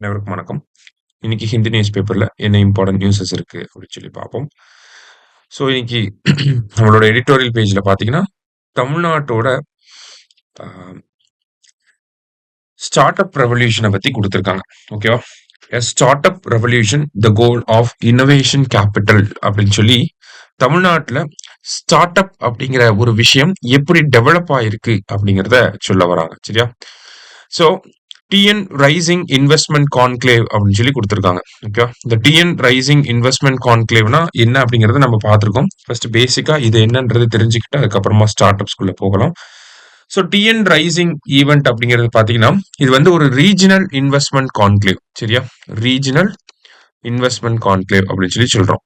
அனைவருக்கும் வணக்கம். இன்னைக்கு ஹிந்தி நியூஸ் பேப்பர்ல என்ன இம்பார்ட்டன்ட் நியூஸஸ் இருக்கு அப்படின்னு சொல்லி பார்ப்போம். ஸோ இன்னைக்கு நம்மளோட எடிட்டோரியல் பேஜ்ல பார்த்தீங்கன்னா, தமிழ்நாட்டோட ஸ்டார்ட் அப் ரெவல்யூஷனை பத்தி கொடுத்துருக்காங்க. ஓகேவா? A startup revolution the goal of innovation capital அப்படின்னு சொல்லி தமிழ்நாட்டில் ஸ்டார்ட் அப் அப்படிங்கிற ஒரு விஷயம் எப்படி டெவலப் ஆயிருக்கு அப்படிங்கிறத சொல்ல வராங்க. சரியா? So TN rising investment conclave அப்படின்னு சொல்லி கொடுத்துருக்காங்க. ஓகே, இந்த டிஎன் ரைசிங் இன்வெஸ்ட்மெண்ட் கான்க்ளேவ்னா என்ன அப்படிங்கறத நம்ம பார்த்துருக்கோம். ஃபர்ஸ்ட் பேசிக்கா இது என்னன்றது தெரிஞ்சுக்கிட்டு அதுக்கப்புறமா ஸ்டார்ட் அப்ஸ்குள்ள போகலாம். ஸோ டிஎன் ரைசிங் ஈவெண்ட் அப்படிங்கிறது பார்த்தீங்கன்னா, இது வந்து ஒரு ரீஜனல் இன்வெஸ்ட்மெண்ட் கான்க்ளேவ். சரியா? ரீஜனல் இன்வெஸ்ட்மெண்ட் கான்க்ளேவ் அப்படின்னு சொல்லி சொல்றோம்.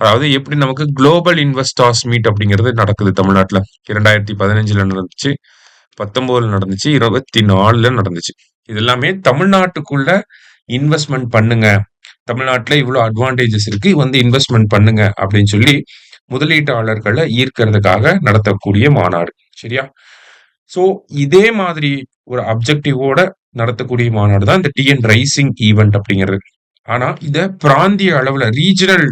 அதாவது எப்படி நமக்கு குளோபல் இன்வெஸ்டர்ஸ் மீட் அப்படிங்கிறது நடக்குது தமிழ்நாட்டில் 2015 நடந்துச்சு, 19 நடந்துச்சு, 24 நடந்துச்சு. இது எல்லாமே தமிழ்நாட்டுக்குள்ள இன்வெஸ்ட்மெண்ட் பண்ணுங்க, தமிழ்நாட்டுல இவ்வளவு அட்வான்டேஜஸ் இருக்கு, வந்து இன்வெஸ்ட்மெண்ட் பண்ணுங்க அப்படின்னு சொல்லி முதலீட்டாளர்களை ஈர்க்கிறதுக்காக நடத்தக்கூடிய மாநாடு. சரியா? சோ இதே மாதிரி ஒரு அப்ஜெக்டிவோட நடத்தக்கூடிய மாநாடு தான் இந்த டிஎன் ரைசிங் ஈவெண்ட் அப்படிங்கிறது. ஆனா இத பிராந்திய அளவுல ரீஜனல்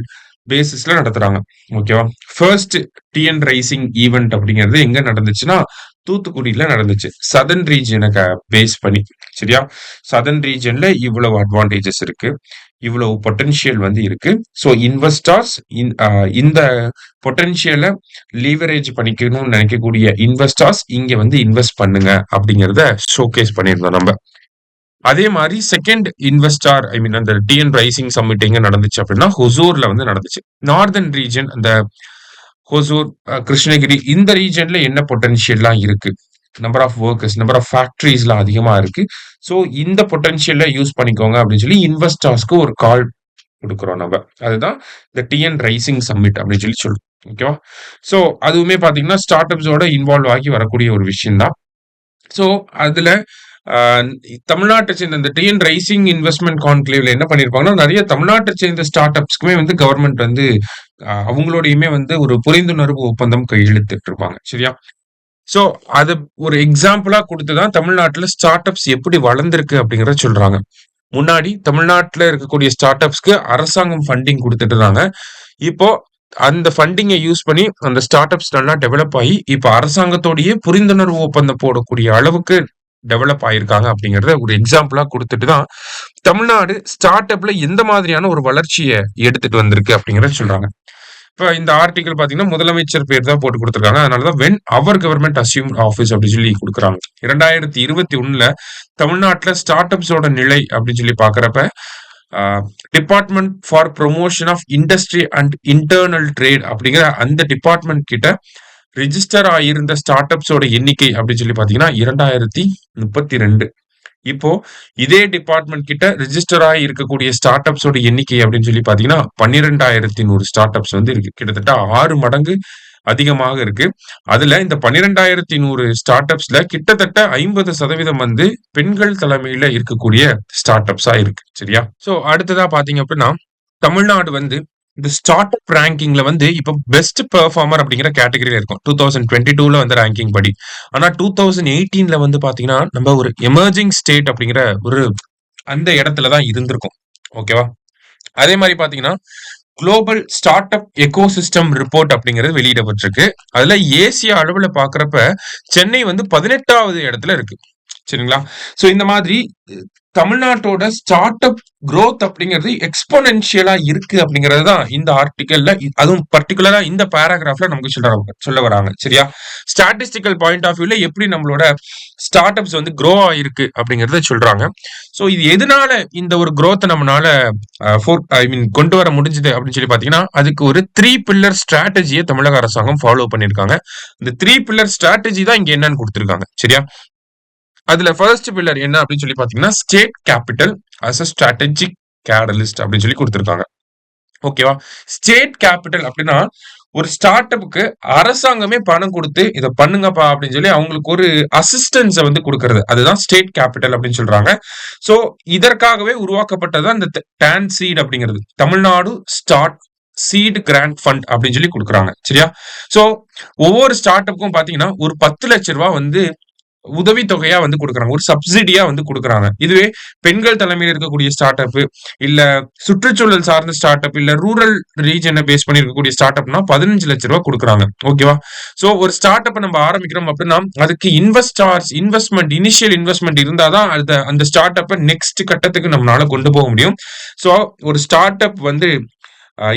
பேசிஸ்ல நடத்துறாங்க. ஓகேவா? ஃபர்ஸ்ட் டிஎன் ரைசிங் ஈவெண்ட் அப்படிங்கிறது எங்க நடந்துச்சுன்னா தூத்துக்குடியில நடந்துச்சு. சதர்ன் ரீஜனை பேஸ் பண்ணி. சரியா? சதர்ன் ரீஜன்ல இவ்வளவு அட்வான்டேஜஸ் இருக்கு, இவ்வளவு பொட்டன்ஷியல் வந்து இருக்கு. ஸோ இன்வெஸ்டர்ஸ் இந்த பொட்டன்ஷியலை லீவரேஜ் பண்ணிக்கணும்னு நினைக்கக்கூடிய இன்வெஸ்டர்ஸ் இங்க வந்து இன்வெஸ்ட் பண்ணுங்க அப்படிங்கிறத ஷோகேஸ் பண்ணியிருந்தோம் நம்ம. அதே மாதிரி செகண்ட் இன்வெஸ்டார் அந்த டிஎன் ரைசிங் சம்மிட் எங்க நடந்துச்சு அப்படின்னா ஹொசூர்ல வந்து நடந்துச்சு. நார்தர்ன் ரீஜன் அந்த ஹொசூர், கிருஷ்ணகிரி இந்த ரீஜன்ல என்ன பொட்டன்ஷியல்லாம் இருக்கு, number of workers, number of ஃபேக்டரிஸ்லாம் அதிகமா இருக்கு. ஸோ இந்த பொட்டன்ஷியலை யூஸ் பண்ணிக்கோங்க அப்படின்னு சொல்லி இன்வெஸ்டர்ஸ்க்கு ஒரு கால் கொடுக்குறோம் நம்ம. அதுதான் இந்த டிஎன் ரைசிங் சம்மிட் அப்படின்னு சொல்லி சொல்றோம். ஓகேவா? ஸோ அதுவுமே பாத்தீங்கன்னா ஸ்டார்ட் அப்ஸோட இன்வால்வ் ஆகி வரக்கூடிய ஒரு விஷயம் தான். ஸோ அதுல தமிழ்நாட்டை சேர்ந்த இந்த டிஎன் ரைசிங் இன்வெஸ்ட்மெண்ட் கான்க்ளேவ்ல என்ன பண்ணிருப்பாங்கன்னா, நிறைய தமிழ்நாட்டை சேர்ந்த ஸ்டார்ட் அப்ஸ்க்குமே வந்து கவர்மெண்ட் வந்து அவங்களோடையுமே வந்து ஒரு புரிந்துணர்வு ஒப்பந்தம் கையெழுத்திட்டு இருப்பாங்க. சரியா? சோ அது ஒரு எக்ஸாம்பிளா கொடுத்துதான் தமிழ்நாட்டுல ஸ்டார்ட் அப்ஸ் எப்படி வளர்ந்திருக்கு அப்படிங்கறத சொல்றாங்க. முன்னாடி தமிழ்நாட்டுல இருக்கக்கூடிய ஸ்டார்ட் அப்ஸ்க்கு அரசாங்கம் ஃபண்டிங் கொடுத்துட்டு இருந்தாங்க. இப்போ அந்த ஃபண்டிங்கை யூஸ் பண்ணி அந்த ஸ்டார்ட் அப்ஸ் நல்லா டெவலப் ஆகி இப்ப அரசாங்கத்தோடயே புரிந்துணர்வு ஒப்பந்தம் போடக்கூடிய அளவுக்கு டெவலப் ஆயிருக்காங்க அப்படிங்கறத ஒரு எக்ஸாம்பிளா கொடுத்துட்டு தான் தமிழ்நாடு ஸ்டார்ட் அப்ல எந்த மாதிரியான ஒரு வளர்ச்சியை எடுத்துட்டு வந்திருக்கு அப்படிங்கறத சொல்றாங்க. இப்ப இந்த ஆர்டிகல் பாத்தீங்கன்னா முதலமைச்சர் பேர் தான் போட்டு கொடுத்திருக்காங்க. அதனாலதான் when our government assume office அப்படின்னு சொல்லி கொடுக்குறாங்க. 2021 தமிழ்நாட்டுல ஸ்டார்ட் அப்ஸோட நிலை அப்படின்னு சொல்லி பாக்குறப்ப department for promotion of industry and internal trade அப்படிங்கிற அந்த டிபார்ட்மெண்ட் கிட்ட ரிஜிஸ்டர் ஆகியிருந்த ஸ்டார்ட் அப்ஸோட எண்ணிக்கை அப்படின்னு சொல்லி பாத்தீங்கன்னா 2032. இப்போ இதே டிபார்ட்மெண்ட் கிட்ட ரிஜிஸ்டர் ஆகி இருக்கக்கூடிய ஸ்டார்ட் அப்ஸோட எண்ணிக்கை அப்படின்னு சொல்லி பாத்தீங்கன்னா 12,100 ஸ்டார்ட் அப்ஸ் வந்து இருக்கு. கிட்டத்தட்ட 6 மடங்கு அதிகமாக இருக்கு. அதுல இந்த 12,100 ஸ்டார்ட் அப்ஸ்ல கிட்டத்தட்ட 50% வந்து பெண்கள் தலைமையில இருக்கக்கூடிய ஸ்டார்ட் அப்ஸா இருக்கு. சரியா? சோ அடுத்ததா பாத்தீங்க அப்படின்னா தமிழ்நாடு வந்து இந்த ஸ்டார்ட் அப் ரேங்கிங்ல வந்து இப்ப பெஸ்ட் பெர்ஃபார்மர் அப்படிங்கிற கேட்டகரியில இருக்கும் 2022 வந்து ரேங்கிங் படி. ஆனா 2018 வந்து பாத்தீங்கன்னா நம்ம ஒரு எமர்ஜிங் ஸ்டேட் அப்படிங்கிற ஒரு அந்த இடத்துலதான் இருந்திருக்கும். ஓகேவா? அதே மாதிரி பாத்தீங்கன்னா global start up ecosystem report அப்படிங்கிறது வெளியிடப்பட்டிருக்கு. அதுல ஏசியா அளவுல பாக்குறப்ப சென்னை வந்து 18வது இடத்துல இருக்கு. சரிங்களா? சோ இந்த மாதிரி தமிழ்நாட்டோட ஸ்டார்ட் அப் growth அப்படிங்கிறது எக்ஸ்போனென்ஷியலா இருக்கு அப்படிங்கிறது தான் இந்த ஆர்டிகல்ல, அதுவும் பர்டிகுலரா இந்த பேராகிராஃப்ல நமக்கு சொல்ல வராங்க. சரியா? ஸ்டாட்டிஸ்டிக்கல் பாயிண்ட் ஆஃப் வியூல எப்படி நம்மளோட ஸ்டார்ட் அப்ஸ் வந்து க்ரோ ஆயிருக்கு அப்படிங்கறத சொல்றாங்க. சோ இது எதனால இந்த ஒரு growth நம்மளால கொண்டு வர முடிஞ்சது அப்படின்னு சொல்லி பாத்தீங்கன்னா, அதுக்கு ஒரு 3 பில்லர் ஸ்ட்ராட்டஜியை தமிழக அரசாங்கம் ஃபாலோ பண்ணிருக்காங்க. இந்த 3 பில்லர் ஸ்ட்ராட்டஜி தான் இங்க என்னன்னு கொடுத்திருக்காங்க. சரியா? அதுல ஃபர்ஸ்ட் பில்லர் என்ன அப்படின்னு சொல்லி பாத்தீங்கன்னா state capital as a strategic catalyst அப்படின்னு சொல்லி கொடுத்திருக்காங்க. ஓகேவா? ஸ்டேட் கேபிட்டல் அப்படின்னா ஒரு ஸ்டார்ட் அப்புக்கு அரசாங்கமே பணம் கொடுத்து இதை பண்ணுங்கப்பா அப்படின்னு சொல்லி அவங்களுக்கு ஒரு அசிஸ்டன்ஸை வந்து கொடுக்கறது, அதுதான் ஸ்டேட் கேபிட்டல் அப்படின்னு சொல்றாங்க. சோ இதற்காகவே உருவாக்கப்பட்டதான் இந்த டான் சீட் அப்படிங்கிறது, Tamil Nadu start seed grant fund அப்படின்னு சொல்லி கொடுக்குறாங்க. சரியா? சோ ஒவ்வொரு ஸ்டார்ட் அப்புக்கும் பாத்தீங்கன்னா ஒரு 10 லட்சம் ரூபாய் வந்து உதவித்தொகையா வந்து குடுக்குறாங்க. ஒரு சப்சிடியா வந்து குடுக்குறாங்க. இதுவே பெண்கள் தலைமையில இருக்கக்கூடிய ஸ்டார்ட் அப், இல்ல சுற்றுச்சூழல் சார்ந்த ஸ்டார்ட் அப், இல்ல ரூரல் ரீஜன பேஸ் பண்ணி இருக்கக்கூடிய ஸ்டார்ட் அப்னா ரூ. 15,00,000 குடுக்குறாங்க. ஓகேவா? சோ ஒரு ஸ்டார்ட் அப் நம்ம ஆரம்பிக்கிறோம் அப்படின்னா, அதுக்கு இனிஷியல் இன்வெஸ்ட்மென்ட் இருந்தா தான் அந்த ஸ்டார்ட் அப்ப நெக்ஸ்ட் கட்டத்துக்கு நம்மளால கொண்டு போக முடியும். சோ ஒரு ஸ்டார்ட் அப் வந்து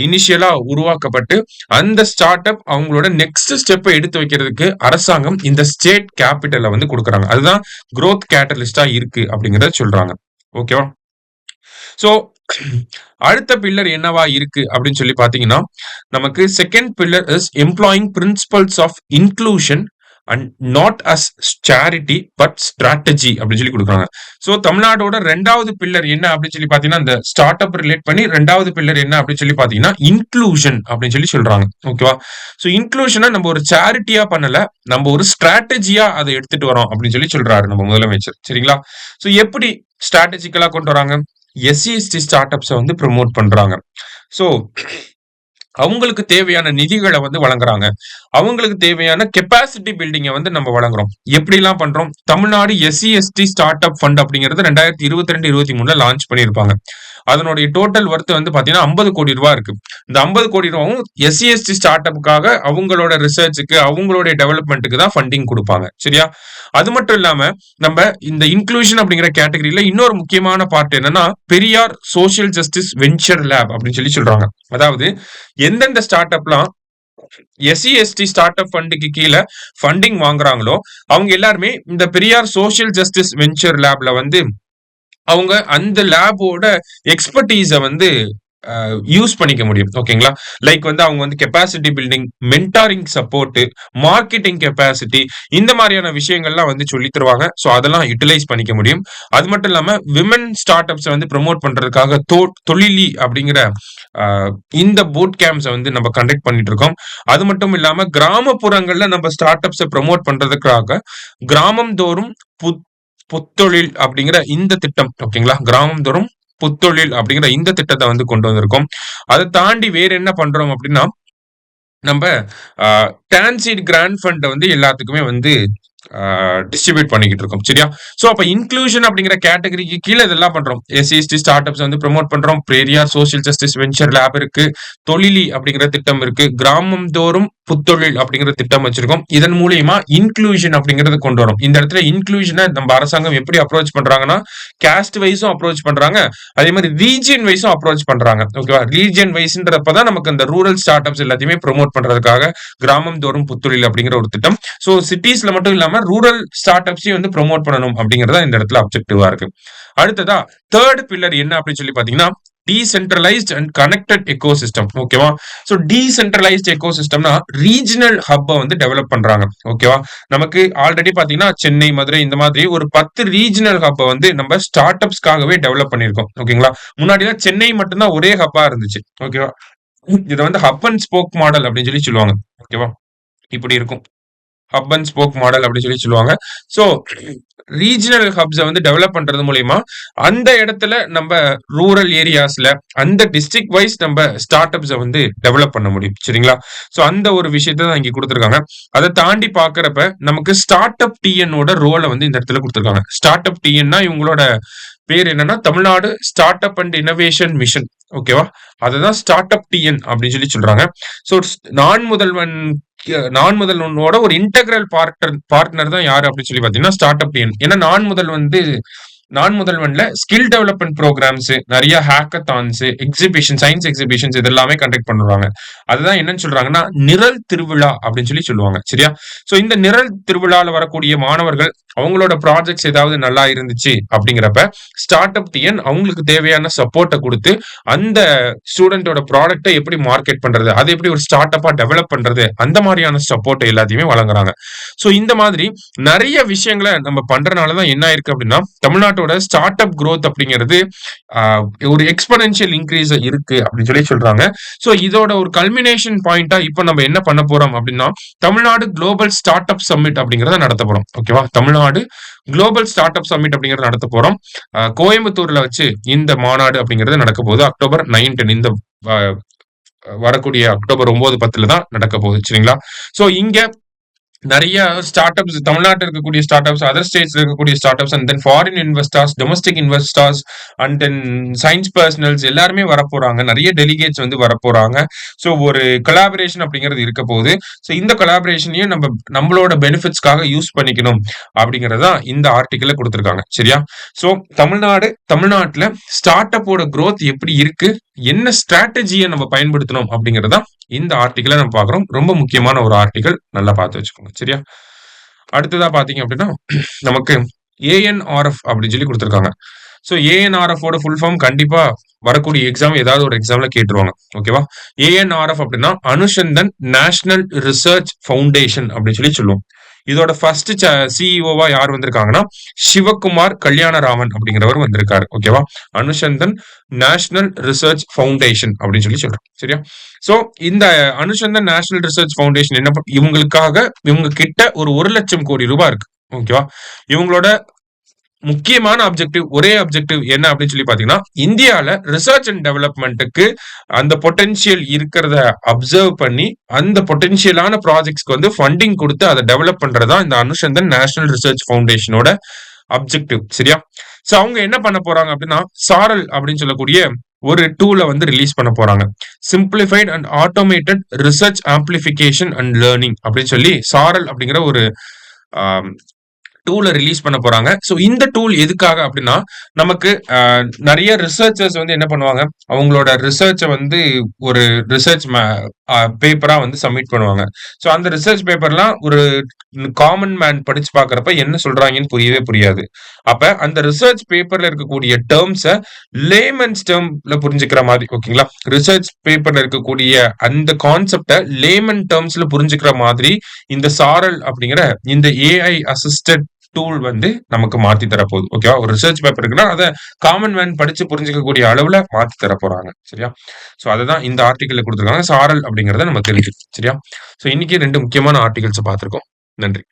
இனிஷியலா உருவாக்கப்பட்டு அந்த ஸ்டார்ட் அப் அவங்களோட நெக்ஸ்ட் ஸ்டெப்பை எடுத்து வைக்கிறதுக்கு அரசாங்கம் இந்த ஸ்டேட் கேபிட்டலை வந்து கொடுக்குறாங்க. அதுதான் growth கேட்டலிஸ்டா இருக்கு அப்படிங்கறத சொல்றாங்க. ஓகேவா? சோ அடுத்த பில்லர் என்னவா இருக்கு அப்படின்னு சொல்லி பாத்தீங்கன்னா, நமக்கு second pillar is employing principles of inclusion and not as charity but strategy அப்படின்னு சொல்லி கொடுக்குறாங்க. சோ தமிழ்நாடோட ரெண்டாவது பில்லர் என்ன அப்படின்னு சொல்லி பாத்தீங்கன்னா, இந்த ஸ்டார்ட் அப் ரிலேட் பண்ணி ரெண்டாவது பில்லர் என்ன அப்படின்னு சொல்லி பாத்தீங்கன்னா இன்க்ளூஷன் அப்படின்னு சொல்லி சொல்றாங்க. ஓகேவா? சோ இன்க்ளூஷனை நம்ம ஒரு சேரிட்டியா பண்ணல, நம்ம ஒரு ஸ்ட்ராட்டஜியா அதை எடுத்துட்டு வரோம் அப்படின்னு சொல்லி சொல்றாரு நம்ம முதலமைச்சர். சரிங்களா? சோ எப்படி ஸ்ட்ராட்டஜிக்கலா கொண்டு வராங்க? எஸ்சி/எஸ்டி ஸ்டார்ட் அப்ஸை வந்து ப்ரமோட் பண்றாங்க. சோ அவங்களுக்கு தேவையான நிதிகளை வந்து வழங்குறாங்க. அவங்களுக்கு தேவையான கெப்பாசிட்டி பில்டிங்கை வந்து நம்ம வழங்குறோம். எப்படிலாம் பண்றோம்? தமிழ்நாடு எஸ்சி/எஸ்டி ஸ்டார்ட் அப் ஃபண்ட் அப்படிங்கிறது 2022-23 லான்ச் பண்ணியிருப்பாங்க. அதனுடைய டோட்டல் ஒர்த் வந்து பாத்தீங்கன்னா 50 கோடி ரூபாய் இருக்கு. இந்த 50 கோடி ரூபாயும் எஸ்சி/எஸ்டி ஸ்டார்ட் அப்புக்காக அவங்களோட ரிசர்ச்சுக்கு, அவங்களுடைய டெவலப்மெண்ட்டுக்கு தான் ஃபண்டிங் கொடுப்பாங்க. சரியா? அது மட்டும் இல்லாம நம்ம இந்த இன்க்ளூஷன் அப்படிங்கிற கேட்டகரியில இன்னொரு முக்கியமான பார்ட் என்னன்னா, Periyar social justice venture lab அப்படின்னு சொல்லி சொல்றாங்க. அதாவது எந்தெந்த ஸ்டார்ட் அப்லாம் எஸ்சி/எஸ்டி ஸ்டார்ட் அப் ஃபண்டுக்கு கீழே ஃபண்டிங் வாங்குறாங்களோ அவங்க எல்லாருமே இந்த பெரியார் சோசியல் ஜஸ்டிஸ் வெஞ்சர் லேப்ல வந்து அவங்க அந்த லேபோட எக்ஸ்பர்டீஸ வந்து யூஸ் பண்ணிக்க முடியும். ஓகேங்களா? லைக் வந்து அவங்க வந்து capacity building, mentoring support, marketing capacity, இந்த மாதிரியான விஷயங்கள்லாம் வந்து சொல்லி தருவாங்க. ஸோ அதெல்லாம் யூட்டிலைஸ் பண்ணிக்க முடியும். அது மட்டும் இல்லாம விமன் ஸ்டார்ட் அப்ஸை வந்து ப்ரமோட் பண்றதுக்காக தொழிலி அப்படிங்கிற இந்த பூட் கேம்ப்ஸை வந்து நம்ம கண்டக்ட் பண்ணிட்டு இருக்கோம். அது மட்டும் இல்லாம கிராமப்புறங்கள்ல நம்ம ஸ்டார்ட் அப்ஸை ப்ரமோட் பண்றதுக்காக கிராமம் தோறும் புத்தொழில் அப்படிங்கிற இந்த திட்டம். ஓகேங்களா? கிராமம் தோறும் புத்தொழில் அப்படிங்கிற இந்த திட்டத்தை வந்து கொண்டு வந்திருக்கோம். அதை தாண்டி வேற என்ன பண்றோம் அப்படின்னா, நம்ம டான்சீட் கிராண்ட் ஃபண்ட் வந்து எல்லாத்துக்குமே வந்து டிஸ்ட்ரிபியூட் பண்ணிக்கிட்டு இருக்கோம். சரியா? சோ அப்ப இன்க்ளூஷன் அப்படிங்கிற கேட்டகரிக்கு கீழே இதெல்லாம் பண்றோம். எஸ்சி/எஸ்டி ஸ்டார்ட் அப்ஸ் வந்து ப்ரமோட் பண்றோம். Periyar social justice venture lab இருக்கு, தொழிலி அப்படிங்கிற திட்டம் இருக்கு, கிராமம் தோறும் புத்தொழில் அப்படிங்கிற திட்டம் வச்சிருக்கோம். இதன் மூலியமா இன்க்ளூஷன் அப்படிங்கறது கொண்டு வரும். இந்த இடத்துல இன்க்ளூஷனை நம்ம அரசாங்கம் எப்படி அப்ரோச் பண்றாங்கன்னா, காஸ்ட் வைஸும் அப்ரோச் பண்றாங்க, அதே மாதிரி ரீஜியன் வைஸும் அப்ரோச் பண்றாங்க. ஓகேவா? ரீஜியன் வைஸ்ன்றப்பதான் நமக்கு அந்த ரூரல் ஸ்டார்ட் அப்ஸ் எல்லாத்தையுமே ப்ரமோட் பண்றதுக்காக கிராமம் தோறும் புத்தொழில் அப்படிங்கிற ஒரு திட்டம். சோ சிட்டிஸ்ல மட்டும் இல்லாம ரூரல் ஸ்டார்ட் அப்ஸையும் வந்து ப்ரமோட் பண்ணணும் அப்படிங்கறத இந்த இடத்துல அப்ஜெக்டிவா இருக்கு. அடுத்ததா தேர்ட் பில்லர் என்ன அப்படின்னு சொல்லி பாத்தீங்கன்னா, டீசென்ட்ரலைஸ்ட் அண்ட் கனெக்டட் எக்கோசிஸ்டம். ஓகேவா? சோ டீசென்ட்ரலைஸ்ட் எக்கோசிஸ்டம்னா ரீஜனல் ஹப்பை வந்து டெவலப் பண்றாங்க. ஓகேவா? நமக்கு ஆல்ரெடி பாத்தீங்கன்னா சென்னை, மதுரை இந்த மாதிரி ஒரு 10 ரீஜனல் ஹப்பை வந்து நம்ம ஸ்டார்ட் அப்ஸ்க்காகவே டெவலப் பண்ணிருக்கோம். ஓகேங்களா? முன்னாடிலாம் சென்னை மட்டும்தான் ஒரே ஹப்பா இருந்துச்சு. ஓகேவா? இதை வந்து ஹப் அண்ட் ஸ்போக் மாடல் அப்படின்னு சொல்லி சொல்லுவாங்க. ஓகேவா? இப்படி இருக்கும். ஹப் அண்ட் ஸ்போக் மாடல் அப்படின்னு சொல்லி சொல்லுவாங்க. சோ ரீஜனல் ஹப்ஸை வந்து டெவலப் பண்றது மூலயமா அந்த இடத்துல நம்ம ரூரல் ஏரியாஸ்ல அந்த டிஸ்ட்ரிக்ட் வைஸ் நம்ம ஸ்டார்ட் அப்ஸை வந்து டெவலப் பண்ண முடியும். சரிங்களா? சோ அந்த ஒரு விஷயத்தை தான் இங்க கொடுத்துருக்காங்க. அதை தாண்டி பாக்குறப்ப நமக்கு ஸ்டார்ட் அப் டிஎன்னோட ரோலை வந்து இந்த இடத்துல கொடுத்துருக்காங்க. ஸ்டார்ட் அப் டிஎன்னா இவங்களோட பேர் என்னன்னா Tamil Nadu start up and innovation mission. ஓகேவா? அதுதான் ஸ்டார்ட் அப் டிஎன் அப்படின்னு சொல்லி சொல்றாங்க. சோ நான் முதல்வனோட ஒரு இன்டெகிரல் பார்ட்னர் தான் யாரு அப்படின்னு சொல்லி பாத்தீங்கன்னா ஸ்டார்ட் அப் டிஎன். ஏன்னா நான் முதல்வன்ல ஸ்கில் டெவலப்மெண்ட் ப்ரோக்ராம்ஸ், நிறைய ஹேக்கத்தான்ஸ், எக்ஸிபிஷன், சயின்ஸ் எக்ஸிபிஷன்ஸ் இது எல்லாமே கண்டக்ட் பண்ணுவாங்க. அதுதான் என்னன்னு சொல்றாங்கன்னா நிரல் திருவிழா அப்படின்னு சொல்லி சொல்லுவாங்க. சரியா? சோ இந்த நிரல் திருவிழால வரக்கூடிய மாணவர்கள் அவங்களோட ப்ராஜெக்ட்ஸ் ஏதாவது நல்லா இருந்துச்சு அப்படிங்கிறப்ப ஸ்டார்ட் அப் டிஎன் அவங்களுக்கு தேவையான சப்போர்ட்டை கொடுத்து அந்த ஸ்டூடெண்டோட ப்ராடக்ட்டை எப்படி மார்க்கெட் பண்றது, அதை எப்படி ஒரு ஸ்டார்ட் அப்பா டெவலப் பண்றது, அந்த மாதிரியான சப்போர்ட் எல்லாத்தையுமே வழங்குறாங்க. சோ இந்த மாதிரி நிறைய விஷயங்களை நம்ம பண்றதுனாலதான் என்ன ஆயிருக்கு அப்படின்னா, தமிழ்நாட்டோட ஸ்டார்ட் அப் growth அப்படிங்கிறது ஒரு எக்ஸ்பனென்ஷியல் இன்க்ரீஸ் இருக்கு அப்படின்னு சொல்லி சொல்றாங்க. சோ இதோட ஒரு கல்மினேஷன் பாயிண்டா இப்ப நம்ம என்ன பண்ண போறோம் அப்படின்னா, Tamil Nadu global startup summit அப்படிங்கறத நடத்த போறோம். ஓகேவா? Tamil Nadu global startup summit அப்படிங்கறத நடத்த போறோம். கோயம்புத்தூர்ல வச்சு இந்த மாநாடு அப்படிங்கறது நடக்க போகுது. அக்டோபர் 9 இந்த வரக்கூடிய அக்டோபர் 9, 10 தான் நடக்க போகுது. சரிங்களா? சோ இங்க நிறைய ஸ்டார்ட் அப்ஸ் தமிழ்நாட்டில் இருக்கக்கூடிய ஸ்டார்ட் அப்ஸ், அதர் ஸ்டேட்ஸ்ல இருக்கக்கூடிய start ups, and then foreign investors, domestic investors, and then science personals எல்லாருமே வரப்போறாங்க. நிறைய டெலிகேட்ஸ் வந்து வரப்போறாங்க. ஸோ ஒரு கொலாபரேஷன் அப்படிங்கிறது இருக்க போகுது. ஸோ இந்த கொலாபரேஷனையும் நம்மளோட பெனிஃபிட்ஸ்க்காக யூஸ் பண்ணிக்கணும் அப்படிங்கிறது தான் இந்த ஆர்டிக்கல்ல கொடுத்துருக்காங்க. சரியா? ஸோ தமிழ்நாட்டுல ஸ்டார்ட் அப்போட growth எப்படி இருக்கு, என்ன ஸ்ட்ராட்டஜியை நம்ம பயன்படுத்தணும் அப்படிங்கறத இந்த ஆர்டிக்கலை நம்ம பார்க்குறோம். ரொம்ப முக்கியமான ஒரு ஆர்டிக்கல், நல்லா பார்த்து வச்சுக்கோங்க. சரியா? அடுத்ததா பாத்தீங்க அப்படின்னா நமக்கு ஏஎன்ஆர்எஃப் அப்படின்னு சொல்லி கொடுத்துருக்காங்க. ஸோ ஏஎன்ஆர்எஃப் ஓட ஃபுல் ஃபார்ம் கண்டிப்பா வரக்கூடிய எக்ஸாம் ஏதாவது ஒரு எக்ஸாம்ல கேட்டுருவாங்க. ஓகேவா? ஏஎன்ஆர்எஃப் அப்படின்னா அனுசந்தன் நேஷனல் ரிசர்ச் ஃபவுண்டேஷன் அப்படின்னு சொல்லி சொல்லுவோம். இதோட ஃபர்ஸ்ட் சிஇஓவா யார் வந்திருக்காங்கன்னா சிவகுமார் கல்யாணராமன் அப்படிங்கிறவர் வந்திருக்காரு. ஓகேவா? அனுசந்தன் நேஷனல் ரிசர்ச் ஃபவுண்டேஷன் அப்படின்னு சொல்லி சொல்றோம். சரியா? சோ இந்த அனுசந்தன் நேஷனல் ரிசர்ச் ஃபவுண்டேஷன் என்ன இவங்க கிட்ட ஒரு 1,00,000 கோடி ரூபாய் இருக்கு. ஓகேவா? இவங்களோட முக்கியமான ஒரே அப்ஜெக்டிவ் என்ன அப்படின்னு சொல்லி பாத்தீங்கன்னா, இந்தியால ரிசர்ச் அண்ட் டெவலப்மெண்ட்டுக்கு அந்த பொட்டன்ஷியல் இருக்கிறத அப்சர்வ் பண்ணி அந்த பொட்டன்ஷியலான ப்ராஜெக்ட்ஸ்க்கு வந்து ஃபண்டிங் கொடுத்து அதை டெவலப் பண்றதா இந்த அனுசந்தன் நேஷனல் ரிசர்ச் ஃபவுண்டேஷனோட அப்ஜெக்டிவ். சரியா? சோ அவங்க என்ன பண்ண போறாங்க அப்படின்னா, சாரல் அப்படின்னு சொல்லக்கூடிய ஒரு டூலை வந்து ரிலீஸ் பண்ண போறாங்க. Simplified and automated research amplification and learning அப்படின்னு சொல்லி சாரல் அப்படிங்கிற ஒரு டூலை ரிலீஸ் பண்ண போறாங்க. ஸோ இந்த டூல் எதுக்காக அப்படின்னா, நமக்கு நிறைய ரிசர்ச்சர்ஸ் வந்து என்ன பண்ணுவாங்க, அவங்களோட ரிசர்ச்சை வந்து ஒரு ரிசர்ச் பேப்பரா வந்து சப்மிட் பண்ணுவாங்க. ஸோ அந்த ரிசர்ச் பேப்பர்லாம் ஒரு காமன் மேன் படிச்சு பாக்குறப்ப என்ன சொல்றாங்கன்னு புரியவே புரியாது. அப்ப அந்த ரிசர்ச் பேப்பர்ல இருக்கக்கூடிய டேர்ம்ஸை லேமன்ஸ் டேர்ம்ல புரிஞ்சுக்கிற மாதிரி, ஓகேங்களா? ரிசர்ச் பேப்பர்ல இருக்கக்கூடிய அந்த கான்செப்டை லேமன் டேர்ம்ஸ்ல புரிஞ்சுக்கிற மாதிரி இந்த சாரல் அப்படிங்கிற இந்த ஏஐ அசிஸ்டட் டூல் வந்து நமக்கு மாத்தி தர போகுது. ஓகேவா? ஒரு ரிசர்ச் பேப்பர் இருக்குன்னா அதை காமன் மேன் படிச்சு புரிஞ்சுக்கக்கூடிய அளவுல மாத்தி தர போறாங்க. சரியா? சோ அதுதான் இந்த ஆர்டிக்கல்ல கொடுத்துருக்காங்க. சாரல் அப்படிங்கறத நம்ம தெரிஞ்சுக்கணும். சரியா? சோ இன்னைக்கு 2 முக்கியமான ஆர்டிகல்ஸ் பார்த்திருக்கோம். நன்றி.